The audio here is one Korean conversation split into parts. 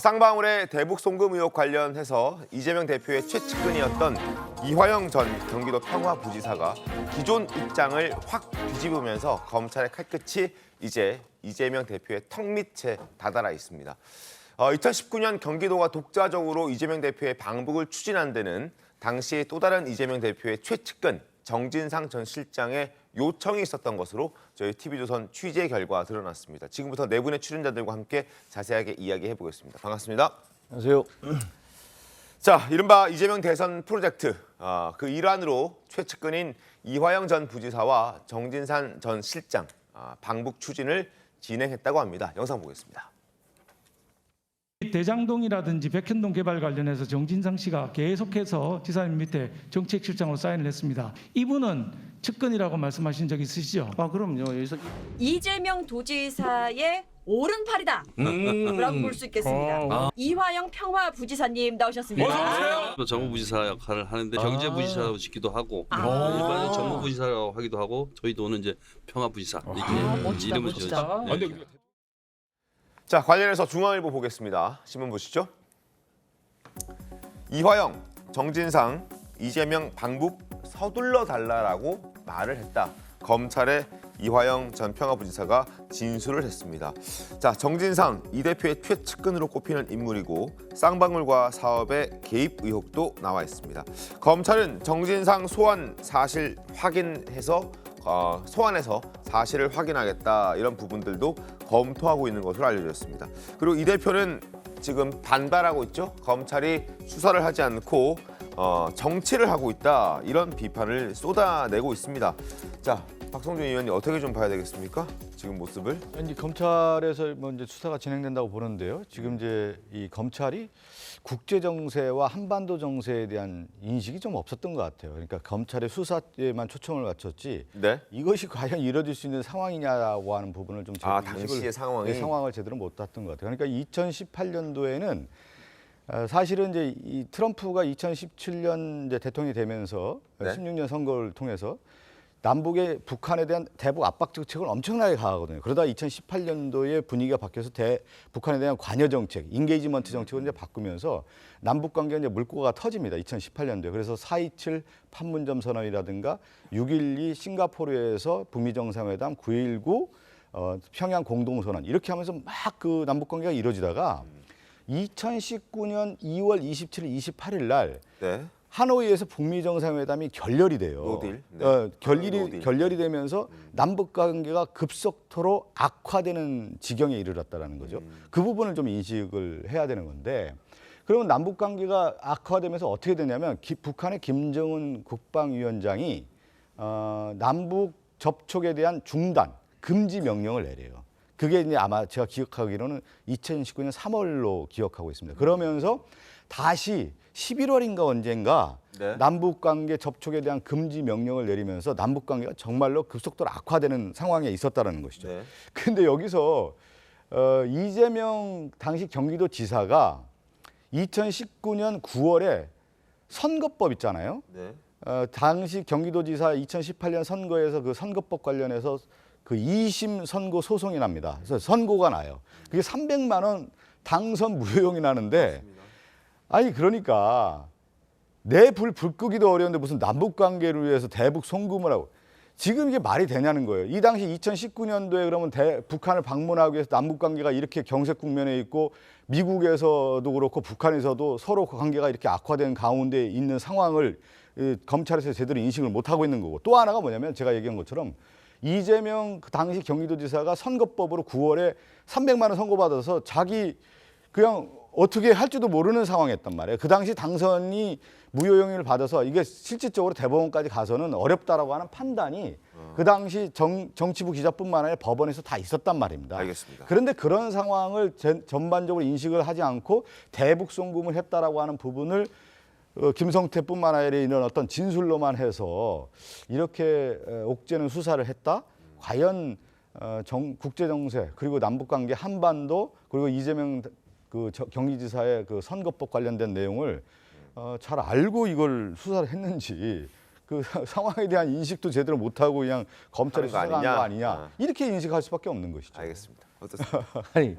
쌍방울의 대북 송금 의혹 관련해서 이재명 대표의 최측근이었던 이화영 전 경기도 평화부지사가 기존 입장을 확 뒤집으면서 검찰의 칼끝이 이제 이재명 대표의 턱 밑에 다다라 있습니다. 2019년 경기도가 독자적으로 이재명 대표의 방북을 추진한 데는 당시 또 다른 이재명 대표의 최측근 정진상 전 실장의 요청이 있었던 것으로 저희 TV조선 취재 결과 드러났습니다. 지금부터 네 분의 출연자들과 함께 자세하게 이야기해 보겠습니다. 반갑습니다. 안녕하세요. 자, 이른바 이재명 대선 프로젝트 그 일환으로 최측근인 이화영 전 부지사와 정진상 전 실장 방북 추진을 진행했다고 합니다. 영상 보겠습니다. 대장동이라든지 백현동 개발 관련해서 정진상 씨가 계속해서 지사님 밑에 정책실장으로 사인을 했습니다. 이분은 측근이라고 말씀하신 적 있으시죠? 그럼요. 여기서 이재명 도지사의 오른팔이다 라고 볼 수 있겠습니다. 이화영 평화부지사님 나오셨습니다. 정무부지사 역할을 하는데 경제부지사로 짓기도 하고 일반적으로 정무부지사라고 하기도 하고 저희도는 이제 평화부지사 이렇게 이름을 지었죠. 자, 관련해서 중앙일보 보겠습니다. 신문 보시죠. 이화영, 정진상, 이재명 방북 서둘러 달라라고 말을 했다. 검찰에 이화영 전 평화부지사가 진술을 했습니다. 자, 정진상 이 대표의 최측근으로 꼽히는 인물이고 쌍방울과 사업의 개입 의혹도 나와 있습니다. 검찰은 정진상 소환 사실 확인해서 소환해서 사실을 확인하겠다 이런 부분들도 검토하고 있는 것으로 알려졌습니다. 그리고 이 대표는 지금 반발하고 있죠. 검찰이 수사를 하지 않고 정치를 하고 있다 이런 비판을 쏟아내고 있습니다. 자, 박성준 의원님 어떻게 좀 봐야 되겠습니까? 지금 모습을? 이제 검찰에서 이제 수사가 진행된다고 보는데요. 지금 이제 이 검찰이 국제 정세와 한반도 정세에 대한 인식이 좀 없었던 것 같아요. 그러니까 검찰의 수사에만 초점을 맞췄지 네. 이것이 과연 이뤄질 수 있는 상황이냐라고 하는 부분을 좀 제대로 당시의 상황을 제대로 못 땄던 것 같아요. 그러니까 2018년도에는 사실은 이제 이 트럼프가 2017년 이제 대통령이 되면서 네. 16년 선거를 통해서 남북의 북한에 대한 대북 압박 정책을 엄청나게 가하거든요. 그러다 2018년도에 분위기가 바뀌어서 북한에 대한 관여 정책, 인게이지먼트 정책을 이제 바꾸면서 남북 관계가 이제 물꼬가 터집니다. 2018년도에. 그래서 4.27 판문점 선언이라든가 6.12 싱가포르에서 북미 정상회담, 9.19 평양 공동선언 이렇게 하면서 막 그 남북 관계가 이루어지다가 2019년 2월 27일, 28일 날 네. 하노이에서 북미 정상회담이 결렬이 돼요. 노딜. 네. 결렬이 되면서 남북 관계가 급속도로 악화되는 지경에 이르렀다라는 거죠. 그 부분을 좀 인식을 해야 되는 건데, 그러면 남북 관계가 악화되면서 어떻게 되냐면 북한의 김정은 국방위원장이 남북 접촉에 대한 중단, 금지 명령을 내려요. 그게 이제 아마 제가 기억하기로는 2019년 3월로 기억하고 있습니다. 그러면서 다시 11월인가 언젠가 네. 남북관계 접촉에 대한 금지 명령을 내리면서 남북관계가 정말로 급속도로 악화되는 상황에 있었다는 것이죠. 네. 그런데 여기서 이재명 당시 경기도지사가 2019년 9월에 선거법 있잖아요. 네. 당시 경기도지사 2018년 선거에서 그 선거법 관련해서 그 2심 선고 소송이 납니다. 그래서 선고가 나요. 그게 300만 원 당선 무효용이 나는데 아니 그러니까 내 불 끄기도 어려운데 무슨 남북 관계를 위해서 대북 송금을 하고 지금 이게 말이 되냐는 거예요. 이 당시 2019년도에 그러면 북한을 방문하기 위해서 남북 관계가 이렇게 경색 국면에 있고 미국에서도 그렇고 북한에서도 서로 관계가 이렇게 악화된 가운데 있는 상황을 검찰에서 제대로 인식을 못 하고 있는 거고, 또 하나가 뭐냐면 제가 얘기한 것처럼 이재명 그 당시 경기도지사가 선거법으로 9월에 300만 원 선고받아서 자기 그냥 어떻게 할지도 모르는 상황이었단 말이에요. 그 당시 당선이 무효용을 받아서 이게 실질적으로 대법원까지 가서는 어렵다라고 하는 판단이 그 당시 정치부 기자뿐만 아니라 법원에서 다 있었단 말입니다. 알겠습니다. 그런데 그런 상황을 전반적으로 인식을 하지 않고 대북 송금을 했다라고 하는 부분을 김성태뿐만 아니라 이런 어떤 진술로만 해서 이렇게 옥죄는 수사를 했다? 과연 국제 정세 그리고 남북 관계 한반도 그리고 이재명 그 경기지사의 그 선거법 관련된 내용을 잘 알고 이걸 수사를 했는지 그 상황에 대한 인식도 제대로 못하고 그냥 검찰이 수사한 거 아니냐 이렇게 인식할 수밖에 없는 것이죠. 알겠습니다. 어떻습니까? 아니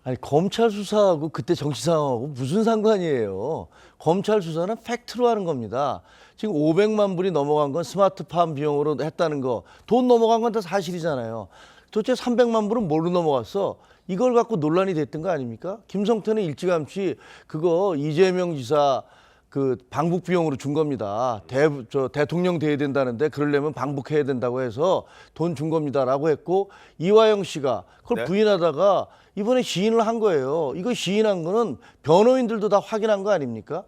아니 검찰 수사하고 그때 정치 상황하고 무슨 상관이에요? 검찰 수사는 팩트로 하는 겁니다. 지금 500만 불이 넘어간 건 스마트팜 비용으로 했다는 거, 돈 넘어간 건 다 사실이잖아요. 도대체 300만 불은 뭘로 넘어갔어? 이걸 갖고 논란이 됐던 거 아닙니까? 김성태는 일찌감치 그거 이재명 지사 그 방북 비용으로 준 겁니다. 대통령 돼야 된다는데 그러려면 방북해야 된다고 해서 돈 준 겁니다라고 했고, 이화영 씨가 그걸 네. 부인하다가 이번에 시인을 한 거예요. 이거 시인한 거는 변호인들도 다 확인한 거 아닙니까?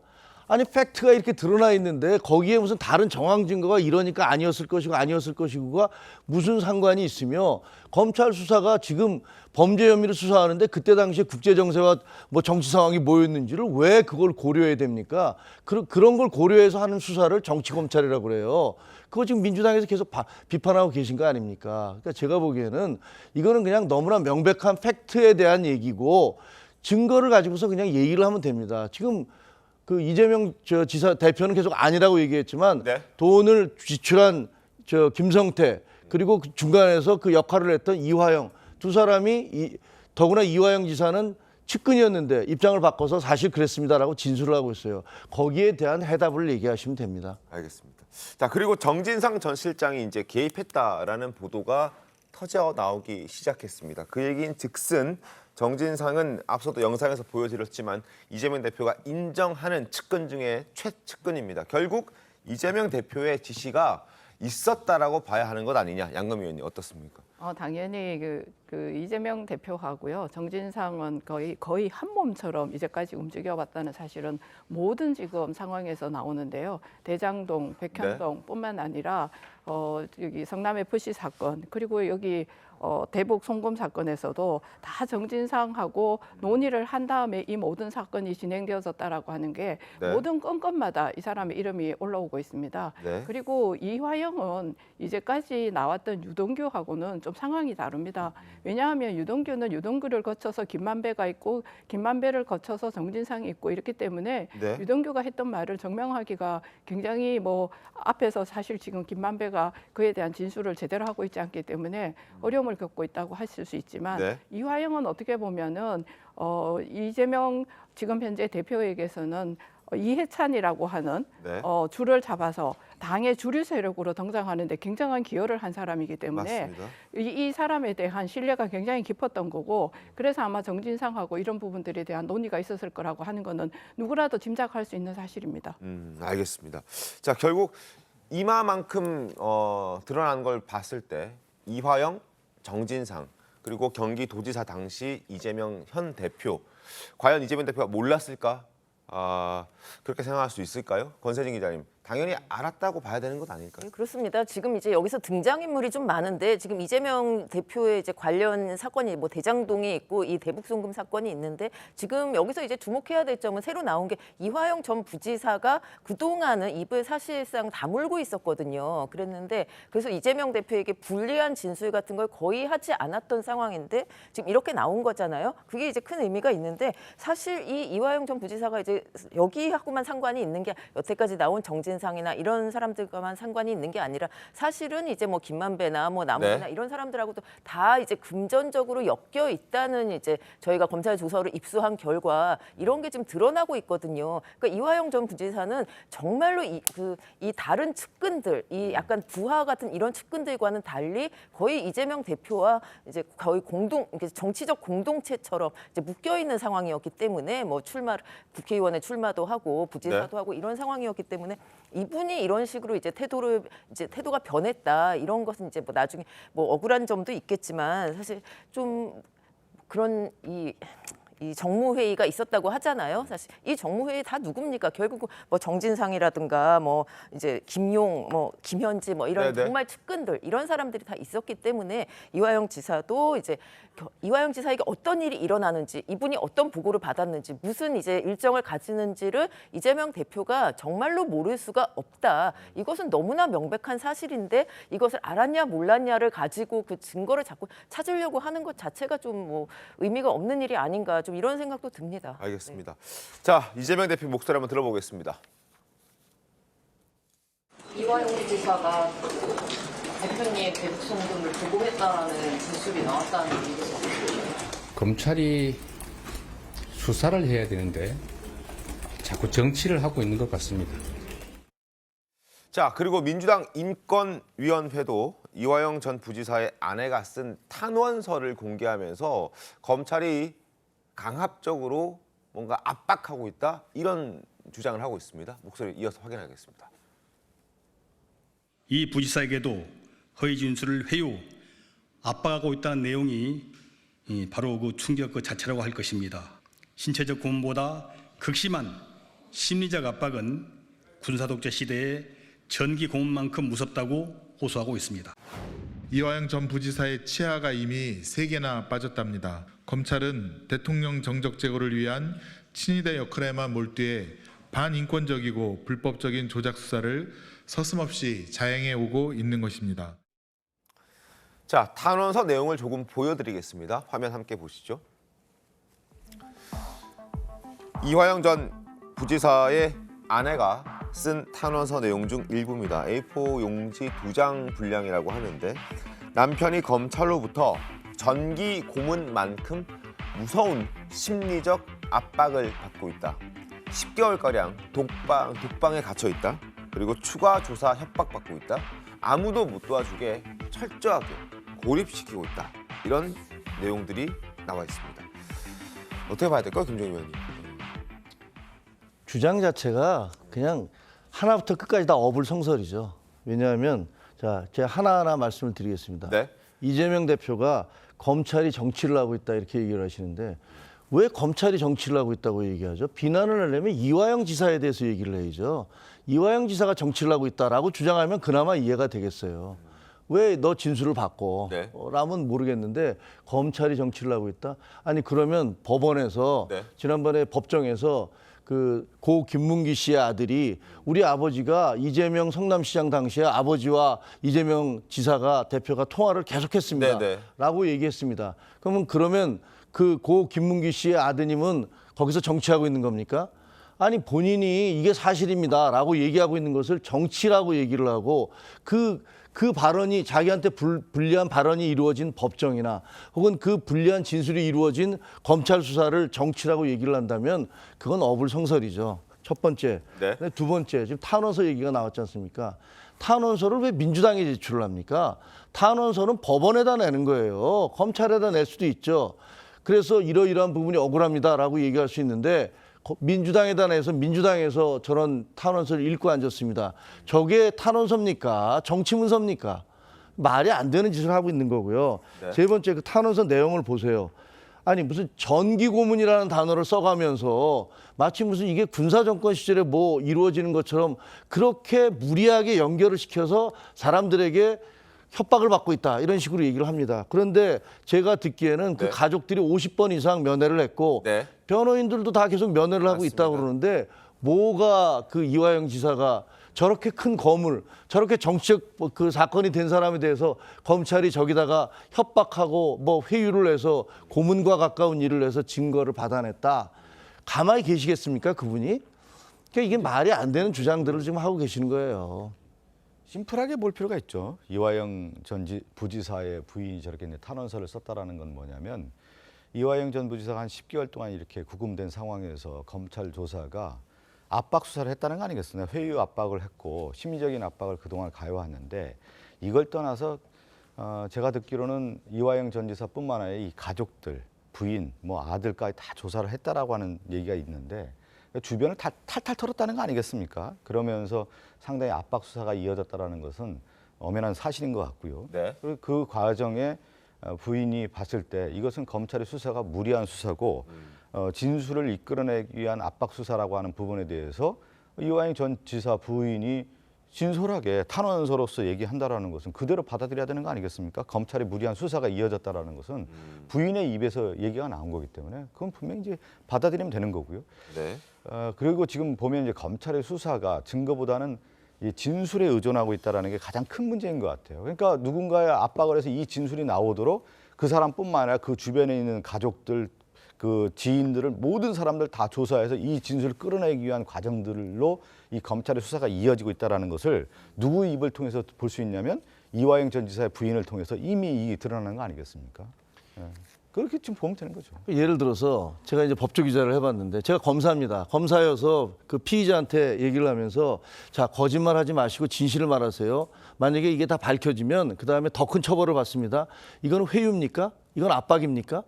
아니 팩트가 이렇게 드러나 있는데 거기에 무슨 다른 정황 증거가 이러니까 아니었을 것이고가 무슨 상관이 있으며, 검찰 수사가 지금 범죄 혐의를 수사하는데 그때 당시에 국제 정세와 뭐 정치 상황이 뭐였는지를 왜 그걸 고려해야 됩니까? 그런 걸 고려해서 하는 수사를 정치 검찰이라고 그래요. 그거 지금 민주당에서 계속 비판하고 계신 거 아닙니까? 그러니까 제가 보기에는 이거는 그냥 너무나 명백한 팩트에 대한 얘기고, 증거를 가지고서 그냥 얘기를 하면 됩니다. 지금 그 이재명 지사 대표는 계속 아니라고 얘기했지만 네. 돈을 지출한 김성태, 그리고 그 중간에서 그 역할을 했던 이화영, 두 사람이 더구나 이화영 지사는 측근이었는데 입장을 바꿔서 사실 그랬습니다라고 진술을 하고 있어요. 거기에 대한 해답을 얘기하시면 됩니다. 알겠습니다. 자, 그리고 정진상 전 실장이 이제 개입했다라는 보도가 터져 나오기 시작했습니다. 그 얘기인 즉슨 정진상은 앞서도 영상에서 보여드렸지만 이재명 대표가 인정하는 측근 중에 최측근입니다. 결국 이재명 대표의 지시가 있었다라고 봐야 하는 것 아니냐, 양금 의원님 어떻습니까? 당연히 그 이재명 대표하고요, 정진상은 거의 한 몸처럼 이제까지 움직여왔다는 사실은 모든 지금 상황에서 나오는데요. 대장동, 백현동뿐만 아니라 여기 성남 FC 사건, 그리고 여기 대북 송금 사건에서도 다 정진상하고 논의를 한 다음에 이 모든 사건이 진행되어졌다라고 하는 게 네. 모든 건건마다 이 사람의 이름이 올라오고 있습니다. 네. 그리고 이화영은 이제까지 나왔던 유동규하고는 좀 상황이 다릅니다. 왜냐하면 유동규는 유동규를 거쳐서 김만배가 있고, 김만배를 거쳐서 정진상이 있고, 이렇기 때문에 네. 유동규가 했던 말을 증명하기가 굉장히 앞에서 사실 지금 김만배가 그에 대한 진술을 제대로 하고 있지 않기 때문에 어려움을 겪고 있다고 하실 수 있지만, 네. 이화영은 어떻게 보면은 이재명 지금 현재 대표에게서는 이해찬이라고 하는 네. 줄을 잡아서 당의 주류 세력으로 등장하는데 굉장한 기여를 한 사람이기 때문에 맞습니다. 이 사람에 대한 신뢰가 굉장히 깊었던 거고, 그래서 아마 정진상하고 이런 부분들에 대한 논의가 있었을 거라고 하는 거는 누구라도 짐작할 수 있는 사실입니다. 알겠습니다. 자, 결국 이마만큼 드러난 걸 봤을 때 이화영, 정진상, 그리고 경기도지사 당시 이재명 현 대표, 과연 이재명 대표가 몰랐을까? 그렇게 생각할 수 있을까요? 권세진 기자님, 당연히 알았다고 봐야 되는 것 아닐까요? 네, 그렇습니다. 지금 이제 여기서 등장인물이 좀 많은데, 지금 이재명 대표의 이제 관련 사건이 대장동이 있고 이 대북송금 사건이 있는데, 지금 여기서 이제 주목해야 될 점은 새로 나온 게 이화영 전 부지사가 그동안은 입을 사실상 다물고 있었거든요. 그랬는데 그래서 이재명 대표에게 불리한 진술 같은 걸 거의 하지 않았던 상황인데 지금 이렇게 나온 거잖아요. 그게 이제 큰 의미가 있는데, 사실 이 이화영 전 부지사가 이제 여기하고만 상관이 있는 게, 여태까지 나온 정진상이나 이런 사람들과만 상관이 있는 게 아니라 사실은 이제 김만배나 남원이나 네. 이런 사람들하고도 다 이제 금전적으로 엮여 있다는 이제 저희가 검찰 조서를 입수한 결과 이런 게 지금 드러나고 있거든요. 그러니까 이화영 전 부지사는 정말로 이 다른 측근들, 이 약간 부하 같은 이런 측근들과는 달리 거의 이재명 대표와 이제 거의 정치적 공동체처럼 이제 묶여 있는 상황이었기 때문에 국회의원에 출마도 하고 부지사도 네. 하고 이런 상황이었기 때문에 이분이 이런 식으로 이제 태도가 변했다, 이런 것은 이제 나중에 억울한 점도 있겠지만, 사실 좀 그런 이 정무회의가 있었다고 하잖아요. 사실 이 정무회의 다 누굽니까? 결국 정진상이라든가 이제 김용, 김현지 이런 네네. 정말 측근들, 이런 사람들이 다 있었기 때문에 이화영 지사도 이제 이화영 지사에게 어떤 일이 일어나는지, 이분이 어떤 보고를 받았는지, 무슨 이제 일정을 가지는지를 이재명 대표가 정말로 모를 수가 없다. 이것은 너무나 명백한 사실인데 이것을 알았냐 몰랐냐를 가지고 그 증거를 자꾸 찾으려고 하는 것 자체가 좀 의미가 없는 일이 아닌가, 좀 이런 생각도 듭니다. 알겠습니다. 자, 이재명 대표 목소리 한번 들어보겠습니다. 이화영 지사가 대표님 대북송금을 보고했다라는 진술이 나왔다는 얘기죠. 검찰이 수사를 해야 되는데 자꾸 정치를 하고 있는 것 같습니다. 자, 그리고 민주당 인권위원회도 이화영 전 부지사의 아내가 쓴 탄원서를 공개하면서 검찰이 강압적으로 뭔가 압박하고 있다, 이런 주장을 하고 있습니다. 목소리 이어서 확인하겠습니다. 이 부지사에게도 허위 진술을 회유, 압박하고 있다는 내용이 바로 그 충격 그 자체라고 할 것입니다. 신체적 고문보다 극심한 심리적 압박은 군사독재 시대의 전기 고문만큼 무섭다고 호소하고 있습니다. 이화영 전 부지사의 치아가 이미 3개나 빠졌답니다. 검찰은 대통령 정적 제거를 위한 친위대 역할에만 몰두해 반인권적이고 불법적인 조작 수사를 서슴없이 자행해 오고 있는 것입니다. 자, 탄원서 내용을 조금 보여드리겠습니다. 화면 함께 보시죠. 이화영 전 부지사의 아내가 쓴 탄원서 내용 중 일부입니다. A4 용지 2장 분량이라고 하는데, 남편이 검찰로부터 전기 고문만큼 무서운 심리적 압박을 받고 있다. 10개월가량 독방에 갇혀 있다. 그리고 추가 조사 협박받고 있다. 아무도 못 도와주게 철저하게 고립시키고 있다. 이런 내용들이 나와 있습니다. 어떻게 봐야 될까요, 김종인 의원님? 주장 자체가 그냥 하나부터 끝까지 다 어불성설이죠. 왜냐하면 자, 제가 하나하나 말씀을 드리겠습니다. 네. 이재명 대표가 검찰이 정치를 하고 있다 이렇게 얘기를 하시는데, 왜 검찰이 정치를 하고 있다고 얘기하죠? 비난을 하려면 이화영 지사에 대해서 얘기를 해야죠. 이화영 지사가 정치를 하고 있다라고 주장하면 그나마 이해가 되겠어요. 왜 너 진술을 바꿔? 네. 라면 모르겠는데 검찰이 정치를 하고 있다? 아니 그러면 법원에서 네. 지난번에 법정에서 그 고 김문기 씨의 아들이 우리 아버지가 이재명 성남시장 당시에 아버지와 이재명 지사가 대표가 통화를 계속했습니다. 네, 네. 라고 얘기했습니다. 그러면 그 고 김문기 씨의 아드님은 거기서 정치하고 있는 겁니까? 아니 본인이 이게 사실입니다라고 얘기하고 있는 것을 정치라고 얘기를 하고 그 발언이 자기한테 불리한 발언이 이루어진 법정이나 혹은 그 불리한 진술이 이루어진 검찰 수사를 정치라고 얘기를 한다면 그건 어불성설이죠. 첫 번째. 네. 두 번째, 지금 탄원서 얘기가 나왔지 않습니까? 탄원서를 왜 민주당이 제출을 합니까? 탄원서는 법원에다 내는 거예요. 검찰에다 낼 수도 있죠. 그래서 이러이러한 부분이 억울합니다라고 얘기할 수 있는데 민주당에다 내서 민주당에서 저런 탄원서를 읽고 앉았습니다. 저게 탄원서입니까? 정치문서입니까? 말이 안 되는 짓을 하고 있는 거고요. 네. 세 번째, 그 탄원서 내용을 보세요. 아니 무슨 전기고문이라는 단어를 써가면서 마치 무슨 이게 군사정권 시절에 뭐 이루어지는 것처럼 그렇게 무리하게 연결을 시켜서 사람들에게 협박을 받고 있다 이런 식으로 얘기를 합니다. 그런데 제가 듣기에는 그 네. 가족들이 50번 이상 면회를 했고 네. 변호인들도 다 계속 면회를 하고 맞습니다. 있다고 그러는데 뭐가 그 이화영 지사가 저렇게 큰 거물, 저렇게 정치적 그 사건이 된 사람에 대해서 검찰이 저기다가 협박하고 뭐 회유를 해서 고문과 가까운 일을 해서 증거를 받아냈다. 가만히 계시겠습니까, 그분이? 그러니까 이게 말이 안 되는 주장들을 지금 하고 계시는 거예요. 심플하게 볼 필요가 있죠. 이화영 전 부지사의 부인이 저렇게 이제 탄원서를 썼다라는 건 뭐냐면, 이화영 전 부지사가 한 10개월 동안 이렇게 구금된 상황에서 검찰 조사가 압박 수사를 했다는 거 아니겠습니까? 회유 압박을 했고 심리적인 압박을 그동안 가해왔는데, 이걸 떠나서 제가 듣기로는 이화영 전 지사뿐만 아니라 이 가족들, 부인, 뭐 아들까지 다 조사를 했다라고 하는 얘기가 있는데, 주변을 탈탈 털었다는 거 아니겠습니까? 그러면서 상당히 압박 수사가 이어졌다라는 것은 엄연한 사실인 것 같고요. 네. 그리고 그 과정에 부인이 봤을 때 이것은 검찰의 수사가 무리한 수사고 진술을 이끌어내기 위한 압박 수사라고 하는 부분에 대해서 이화영 전 지사 부인이 진솔하게 탄원서로서 얘기한다라는 것은 그대로 받아들여야 되는 거 아니겠습니까? 검찰의 무리한 수사가 이어졌다라는 것은 부인의 입에서 얘기가 나온 거기 때문에 그건 분명히 이제 받아들이면 되는 거고요. 네. 그리고 지금 보면 이제 검찰의 수사가 증거보다는 이 진술에 의존하고 있다는 게 가장 큰 문제인 것 같아요. 그러니까 누군가의 압박을 해서 이 진술이 나오도록 그 사람뿐만 아니라 그 주변에 있는 가족들, 그 지인들을 모든 사람들 다 조사해서 이 진술을 끌어내기 위한 과정들로 이 검찰의 수사가 이어지고 있다는 것을 누구 입을 통해서 볼 수 있냐면 이화영 전 지사의 부인을 통해서 이미 이 드러나는 거 아니겠습니까? 네. 그렇게 지금 보면 되는 거죠. 예를 들어서 제가 이제 법조 기자를 해봤는데 제가 검사입니다. 검사여서 그 피의자한테 얘기를 하면서 자 거짓말하지 마시고 진실을 말하세요. 만약에 이게 다 밝혀지면 그 다음에 더 큰 처벌을 받습니다. 이건 회유입니까? 이건 압박입니까?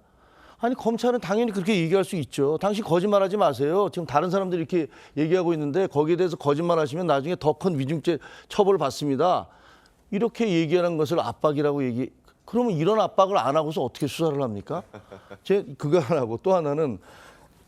아니 검찰은 당연히 그렇게 얘기할 수 있죠. 당신 거짓말하지 마세요. 지금 다른 사람들이 이렇게 얘기하고 있는데 거기에 대해서 거짓말하시면 나중에 더 큰 위중죄 처벌을 받습니다. 이렇게 얘기하는 것을 압박이라고 그러면 이런 압박을 안 하고서 어떻게 수사를 합니까? 그거 하나고 또 하나는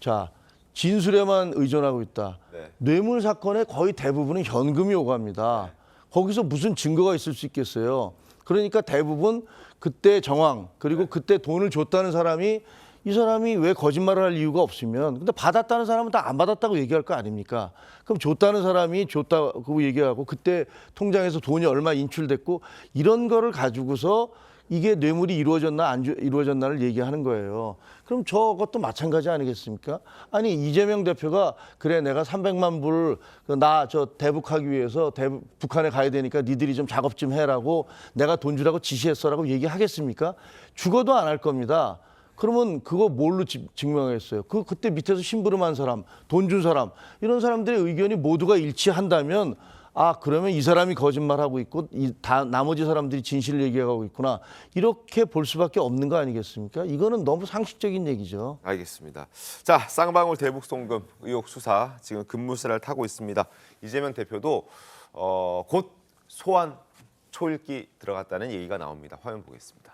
자 진술에만 의존하고 있다. 네. 뇌물 사건의 거의 대부분은 현금이 오갑니다. 거기서 무슨 증거가 있을 수 있겠어요? 그러니까 대부분 그때 정황 그리고 그때 돈을 줬다는 사람이 이 사람이 왜 거짓말을 할 이유가 없으면 근데 받았다는 사람은 다 안 받았다고 얘기할 거 아닙니까? 그럼 줬다는 사람이 줬다고 얘기하고 그때 통장에서 돈이 얼마 인출됐고 이런 거를 가지고서 이게 뇌물이 이루어졌나 안 이루어졌나를 얘기하는 거예요. 그럼 저것도 마찬가지 아니겠습니까? 아니 이재명 대표가 그래 내가 300만 불 나 저 대북하기 위해서 북한에 가야 되니까 니들이 좀 작업 좀 해라고 내가 돈 주라고 지시했어라고 얘기하겠습니까? 죽어도 안 할 겁니다. 그러면 그거 뭘로 증명했어요? 그때 밑에서 심부름한 사람, 돈 준 사람 이런 사람들의 의견이 모두가 일치한다면 아 그러면 이 사람이 거짓말하고 있고 나머지 사람들이 진실을 얘기하고 있구나 이렇게 볼 수밖에 없는 거 아니겠습니까? 이거는 너무 상식적인 얘기죠. 알겠습니다. 자, 쌍방울 대북 송금 의혹 수사 지금 급무실을 타고 있습니다. 이재명 대표도 곧 소환 초읽기 들어갔다는 얘기가 나옵니다. 화면 보겠습니다.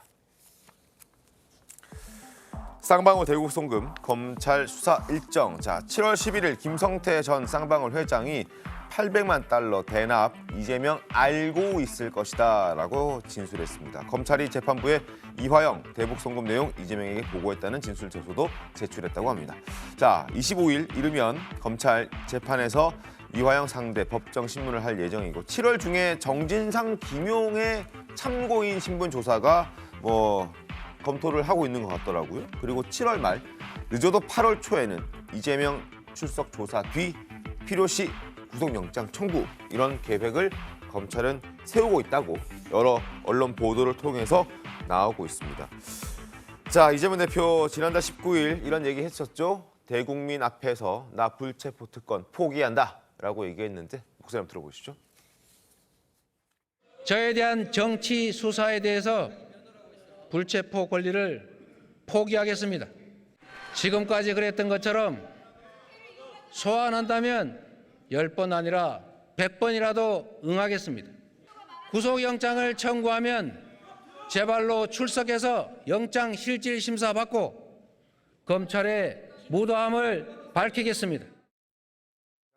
쌍방울 대북 송금 검찰 수사 일정. 자, 7월 11일 김성태 전 쌍방울 회장이 800만 달러 대납 이재명 알고 있을 것이다라고 진술했습니다. 검찰이 재판부에 이화영 대북 송금 내용 이재명에게 보고했다는 진술 조서도 제출했다고 합니다. 자, 25일 이르면 검찰 재판에서 이화영 상대 법정 신문을 할 예정이고 7월 중에 정진상 김용의 참고인 신분 조사가 검토를 하고 있는 것 같더라고요. 그리고 7월 말 늦어도 8월 초에는 이재명 출석 조사 뒤 필요시 구속영장 청구 이런 계획을 검찰은 세우고 있다고 여러 언론 보도를 통해서 나오고 있습니다. 자, 이재명 대표 지난달 19일 이런 얘기 했었죠. 대국민 앞에서 나 불체포 특권 포기한다라고 얘기했는데 목소리 한번 들어보시죠. 저에 대한 정치 수사에 대해서 불체포 권리를 포기하겠습니다. 지금까지 그랬던 것처럼 소환한다면 10번 아니라 100번이라도 응하겠습니다. 구속영장을 청구하면 제 발로 출석해서 영장 실질 심사 받고 검찰의 무도함을 밝히겠습니다.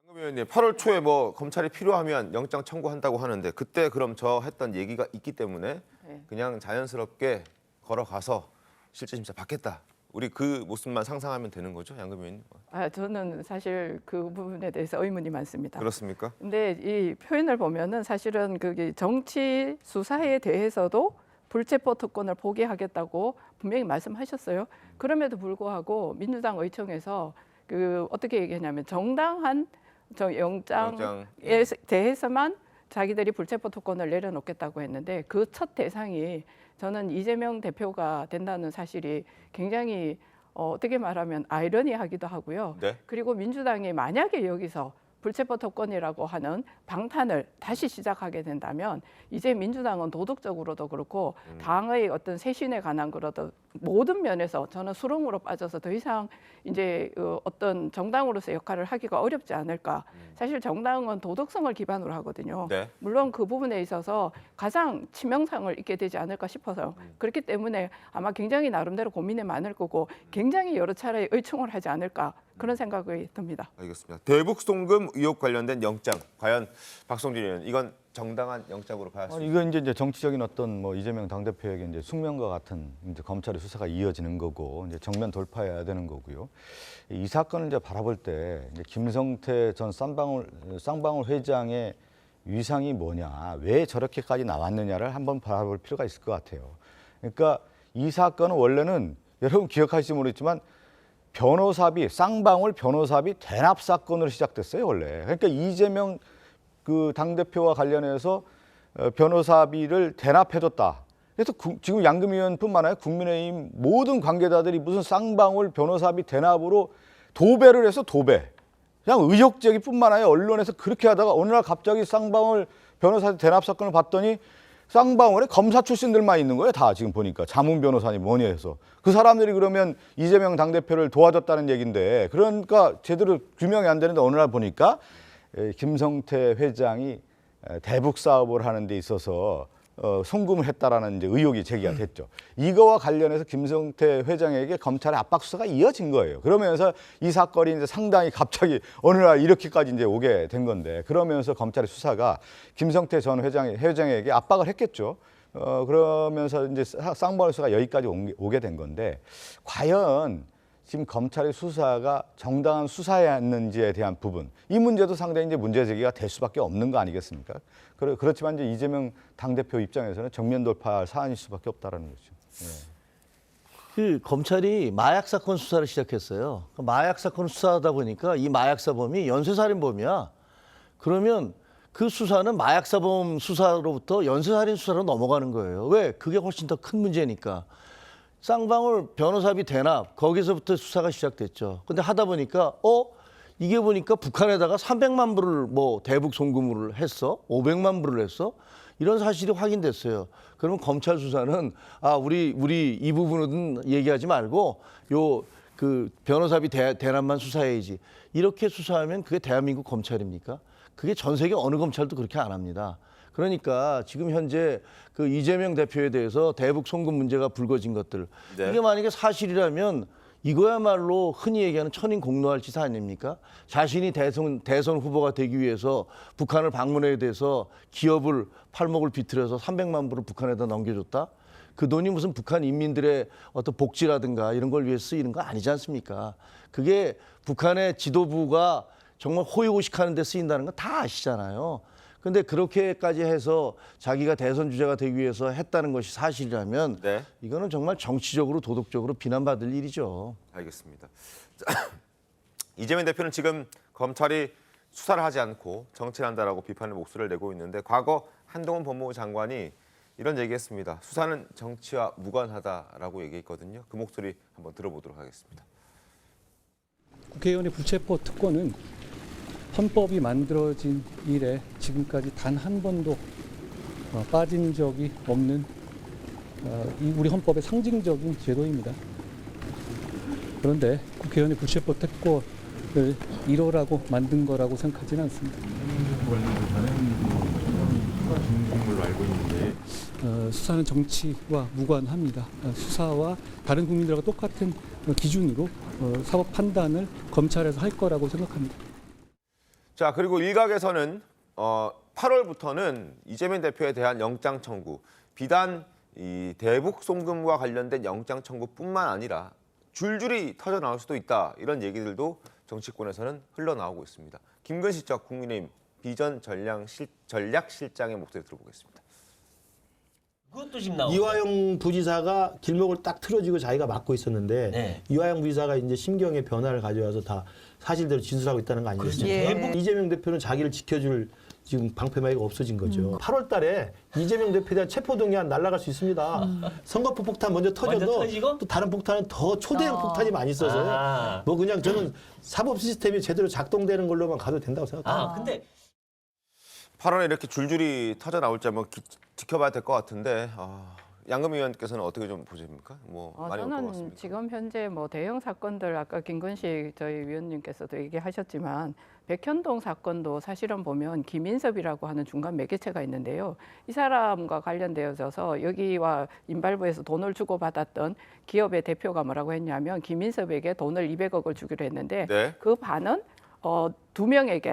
양금 의원님, 8월 초에 검찰이 필요하면 영장 청구한다고 하는데 그때 그럼 저 했던 얘기가 있기 때문에 그냥 자연스럽게 걸어가서 실질 심사 받겠다. 우리 그 모습만 상상하면 되는 거죠, 양금 의원님? 저는 사실 그 부분에 대해서 의문이 많습니다. 그렇습니까? 근데 이 표현을 보면은 사실은 그게 정치 수사에 대해서도 불체포 특권을 포기하겠다고 분명히 말씀하셨어요. 그럼에도 불구하고 민주당 의총에서 어떻게 얘기했냐면 정당한 영장에 대해서만 자기들이 불체포 특권을 내려놓겠다고 했는데 그 첫 대상이 저는 이재명 대표가 된다는 사실이 굉장히 어떻게 말하면 아이러니하기도 하고요. 네. 그리고 민주당이 만약에 여기서 불체포 특권이라고 하는 방탄을 다시 시작하게 된다면 이제 민주당은 도덕적으로도 그렇고 당의 어떤 쇄신에 관한 거라도 모든 면에서 저는 수렁으로 빠져서 더 이상 이제 어떤 정당으로서 역할을 하기가 어렵지 않을까. 사실 정당은 도덕성을 기반으로 하거든요. 네. 물론 그 부분에 있어서 가장 치명상을 입게 되지 않을까 싶어서 그렇기 때문에 아마 굉장히 나름대로 고민이 많을 거고 굉장히 여러 차례 의총을 하지 않을까 그런 생각이 듭니다. 알겠습니다. 대북 송금 의혹 관련된 영장 과연 박성준 의원 이건 정당한 영장으로 봐야 할수 이건 이제 정치적인 어떤 이재명 당대표에게 이제 숙명과 같은 이제 검찰의 수사가 이어지는 거고 이제 정면 돌파해야 되는 거고요. 이 사건을 이제 바라볼 때 이제 김성태 전 쌍방울 회장의 위상이 뭐냐, 왜 저렇게까지 나왔느냐를 한번 바라볼 필요가 있을 것 같아요. 그러니까 이 사건은 원래는 여러분 기억하실지 모르겠지만 쌍방울 변호사비 대납 사건으로 시작됐어요, 원래. 그러니까 이재명 당대표와 관련해서 변호사비를 대납해줬다. 그래서 지금 양금 의원뿐만 아니라 국민의힘 모든 관계자들이 무슨 쌍방울 변호사비 대납으로 도배를 해서 도배. 그냥 의혹제기뿐만 아니라 언론에서 그렇게 하다가 어느 날 갑자기 쌍방울 변호사 대납 사건을 봤더니 쌍방울에 검사 출신들만 있는 거예요. 다 지금 보니까 자문 변호사니 뭐니 해서. 그 사람들이 그러면 이재명 당대표를 도와줬다는 얘기인데 그러니까 제대로 규명이 안 되는데 어느 날 보니까 김성태 회장이 대북 사업을 하는 데 있어서 송금을 했다라는 이제 의혹이 제기가 됐죠. 이거와 관련해서 김성태 회장에게 검찰의 압박 수사가 이어진 거예요. 그러면서 이 사건이 이제 상당히 갑자기 어느 날 이렇게까지 이제 오게 된 건데 그러면서 검찰의 수사가 김성태 전 회장에게 압박을 했겠죠. 그러면서 이제 쌍방울 수사가 여기까지 오게 된 건데 과연 지금 검찰의 수사가 정당한 수사였는지에 대한 부분 이 문제도 상당히 이제 문제 제기가 될 수밖에 없는 거 아니겠습니까? 그렇지만 이제 이재명 당대표 입장에서는 정면 돌파할 사안일 수밖에 없다라는 거죠. 그 검찰이 마약 사건 수사를 시작했어요. 마약 사건 수사하다 보니까 이 마약 사범이 연쇄살인범이야. 그러면 그 수사는 마약 사범 수사로부터 연쇄살인 수사로 넘어가는 거예요. 왜? 그게 훨씬 더 큰 문제니까. 쌍방울 변호사비 대납 거기서부터 수사가 시작됐죠. 근데 하다 보니까 이게 보니까 북한에다가 300만 불을 뭐 대북 송금을 했어? 500만 불을 했어? 이런 사실이 확인됐어요. 그러면 검찰 수사는 우리 이 부분은 얘기하지 말고 그 변호사비 대납만 수사해야지. 이렇게 수사하면 그게 대한민국 검찰입니까? 그게 전 세계 어느 검찰도 그렇게 안 합니다. 그러니까 지금 현재 그 이재명 대표에 대해서 대북 송금 문제가 불거진 것들 네. 이게 만약에 사실이라면 이거야말로 흔히 얘기하는 천인공노할 짓 아닙니까? 자신이 대선 후보가 되기 위해서 북한을 방문해야 돼서 기업을 팔목을 비틀어서 300만 불을 북한에다 넘겨줬다? 그 돈이 무슨 북한 인민들의 어떤 복지라든가 이런 걸 위해 쓰이는 거 아니지 않습니까? 그게 북한의 지도부가 정말 호의호식하는 데 쓰인다는 건 다 아시잖아요. 근데 그렇게까지 해서 자기가 대선 주자가 되기 위해서 했다는 것이 사실이라면 네. 이거는 정말 정치적으로 도덕적으로 비난받을 일이죠. 알겠습니다. 이재명 대표는 지금 검찰이 수사를 하지 않고 정치를 한다라고 비판의 목소리를 내고 있는데 과거 한동훈 법무부 장관이 이런 얘기했습니다. 수사는 정치와 무관하다라고 얘기했거든요. 그 목소리 한번 들어보도록 하겠습니다. 국회의원의 불체포 특권은 헌법이 만들어진 이래 지금까지 단 한 번도 빠진 적이 없는 우리 헌법의 상징적인 제도입니다. 그런데 국회의원의 불체포 특권을 이뤄라고 만든 거라고 생각하지는 않습니다. 수사는 정치와 무관합니다. 수사와 다른 국민들과 똑같은 기준으로 사법 판단을 검찰에서 할 거라고 생각합니다. 자, 그리고 일각에서는 8월부터는 이재명 대표에 대한 영장 청구, 비단 이 대북 송금과 관련된 영장 청구뿐만 아니라 줄줄이 터져 나올 수도 있다. 이런 얘기들도 정치권에서는 흘러나오고 있습니다. 김근식 전 국민의힘 비전 전략실장의 목소리 들어보겠습니다. 그것도 지금 나오죠. 이화영 부지사가 길목을 딱 틀어지고 자기가 막고 있었는데 네. 이화영 부지사가 이제 심경의 변화를 가져와서 다 사실대로 진술하고 있다는 거 아니겠습니까? 예. 이재명 대표는 자기를 지켜줄 지금 방패막이가 없어진 거죠. 8월 달에 이재명 대표에 대한 체포동의안 날아갈 수 있습니다. 선거포 폭탄 먼저 터져도 또 다른 폭탄은 더 초대형 폭탄이 많이 있어서 뭐 그냥 저는 사법 시스템이 제대로 작동되는 걸로만 가도 된다고 생각합니다. 근데 8월에 이렇게 줄줄이 터져 나올지 한번 지켜봐야 될 것 같은데 양금 의원께서는 어떻게 좀 보십니까? 많이 올 것 저는 같습니까? 지금 현재 대형 사건들 아까 김근식 저희 위원님께서도 얘기하셨지만 백현동 사건도 사실은 보면 김인섭이라고 하는 중간 매개체가 있는데요. 이 사람과 관련되어져서 여기와 인발부에서 돈을 주고받았던 기업의 대표가 뭐라고 했냐면 김인섭에게 돈을 200억을 주기로 했는데 네. 그 반은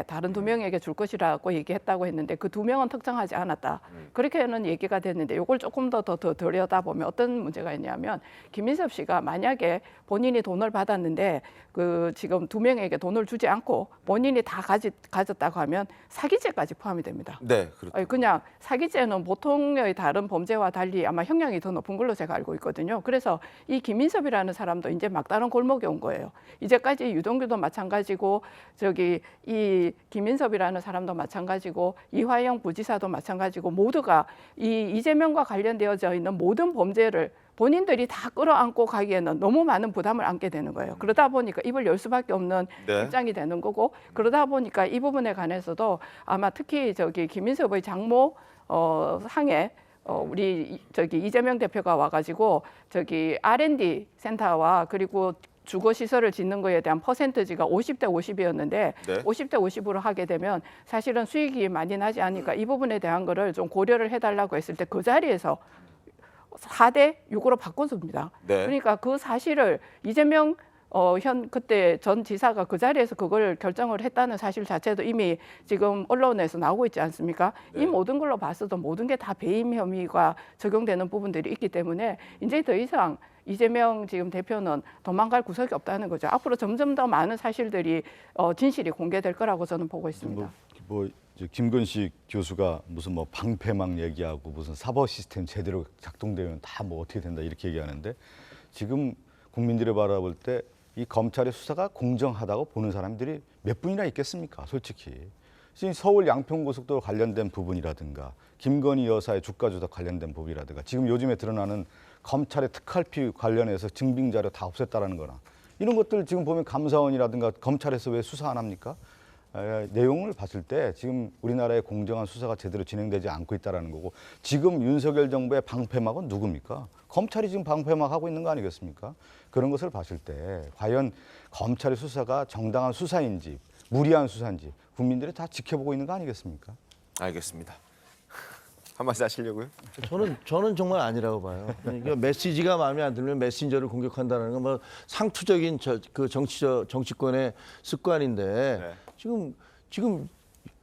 다른 두 명에게 줄 것이라고 얘기했다고 했는데 그 두 명은 특정하지 않았다. 그렇게는 얘기가 됐는데 이걸 조금 더 들여다보면 어떤 문제가 있냐면 김인섭 씨가 만약에 본인이 돈을 받았는데 그 지금 두 명에게 돈을 주지 않고 본인이 다 가졌다고 하면 사기죄까지 포함이 됩니다. 네, 그렇죠. 그냥 사기죄는 보통의 다른 범죄와 달리 아마 형량이 더 높은 걸로 제가 알고 있거든요. 그래서 이 김인섭이라는 사람도 이제 막다른 골목에 온 거예요. 이제까지 유동규도 마찬가지고 이 김인섭이라는 사람도 마찬가지고 이화영 부지사도 마찬가지고 모두가 이 이재명과 관련되어져 있는 모든 범죄를 본인들이 다 끌어안고 가기에는 너무 많은 부담을 안게 되는 거예요. 그러다 보니까 입을 열 수밖에 없는 네. 입장이 되는 거고 그러다 보니까 이 부분에 관해서도 아마 특히 저기 김인섭의 장모 상에 우리 저기 이재명 대표가 와가지고 저기 R&D 센터와 그리고 주거 시설을 짓는 거에 대한 퍼센트지가 50대 50이었는데 네. 50대 50으로 하게 되면 사실은 수익이 많이 나지 않으니까 이 부분에 대한 거를 좀 고려를 해달라고 했을 때 그 자리에서 4대 6으로 바꿔줍니다. 네. 그러니까 그 사실을 이재명 현 그때 전 지사가 그 자리에서 그걸 결정을 했다는 사실 자체도 이미 지금 언론에서 나오고 있지 않습니까? 네. 이 모든 걸로 봤어도 모든 게 다 배임 혐의가 적용되는 부분들이 있기 때문에 이제 더 이상 이재명 지금 대표는 도망갈 구석이 없다는 거죠. 앞으로 점점 더 많은 사실들이 진실이 공개될 거라고 저는 보고 있습니다. 김건식 교수가 무슨 뭐 방패막 얘기하고 무슨 사법 시스템 제대로 작동되면 다 뭐 어떻게 된다 이렇게 얘기하는데 지금 국민들이 바라볼 때 이 검찰의 수사가 공정하다고 보는 사람들이 몇 분이나 있겠습니까? 솔직히. 지금 서울 양평고속도로 관련된 부분이라든가 김건희 여사의 주가 조작 관련된 부분이라든가 지금 요즘에 드러나는 검찰의 특활비 관련해서 증빙 자료 다 없앴다라는 거나 이런 것들 지금 보면 감사원이라든가 검찰에서 왜 수사 안 합니까? 내용을 봤을 때 지금 우리나라의 공정한 수사가 제대로 진행되지 않고 있다는 거고 지금 윤석열 정부의 방패막은 누굽니까? 검찰이 지금 방패막 하고 있는 거 아니겠습니까? 그런 것을 봤을 때 과연 검찰의 수사가 정당한 수사인지 무리한 수사인지 국민들이 다 지켜보고 있는 거 아니겠습니까? 알겠습니다. 한 말씀 하시려고요? 저는 정말 아니라고 봐요. 그러니까 메시지가 마음에 안 들면 메신저를 공격한다는 건 뭐 상투적인 정치권의 습관인데 네. 지금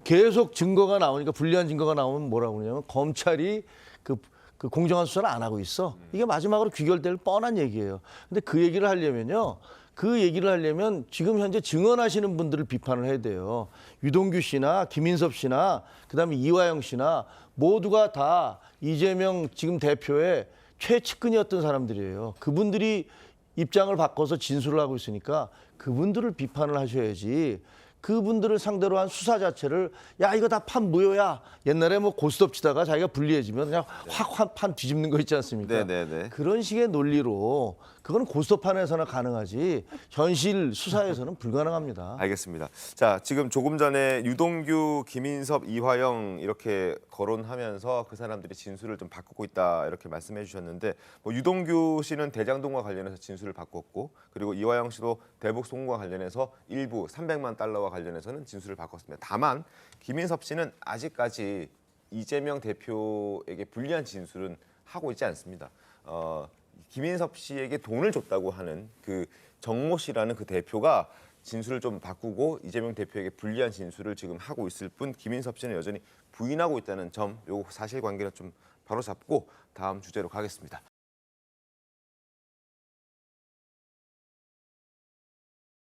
계속 증거가 나오니까 불리한 증거가 나오면 뭐라고 그러냐면 검찰이 그 공정한 수사를 안 하고 있어. 이게 마지막으로 귀결될 뻔한 얘기예요. 근데 그 얘기를 하려면 지금 현재 증언하시는 분들을 비판을 해야 돼요. 유동규 씨나 김인섭 씨나 그다음에 이화영 씨나 모두가 다 이재명 지금 대표의 최측근이었던 사람들이에요. 그분들이 입장을 바꿔서 진술을 하고 있으니까 그분들을 비판을 하셔야지. 그분들을 상대로 한 수사 자체를 야 이거 다 판 무효야. 옛날에 뭐 고스톱 치다가 자기가 불리해지면 그냥 확 판 뒤집는 거 있지 않습니까? 네네네. 그런 식의 논리로 그건 고스톱판에서나 가능하지 현실 수사에서는 불가능합니다. 알겠습니다. 자, 지금 조금 전에 유동규, 김인섭, 이화영 이렇게 거론하면서 그 사람들이 진술을 좀 바꾸고 있다 이렇게 말씀해 주셨는데 뭐 유동규 씨는 대장동과 관련해서 진술을 바꿨고 그리고 이화영 씨도 대북 송금과 관련해서 일부 300만 달러와 관련해서는 진술을 바꿨습니다. 다만 김인섭 씨는 아직까지 이재명 대표에게 불리한 진술은 하고 있지 않습니다. 김인섭 씨에게 돈을 줬다고 하는 그 정모 씨라는 그 대표가 진술을 좀 바꾸고 이재명 대표에게 불리한 진술을 지금 하고 있을 뿐 김인섭 씨는 여전히 부인하고 있다는 점, 요 사실관계는 좀 바로잡고 다음 주제로 가겠습니다.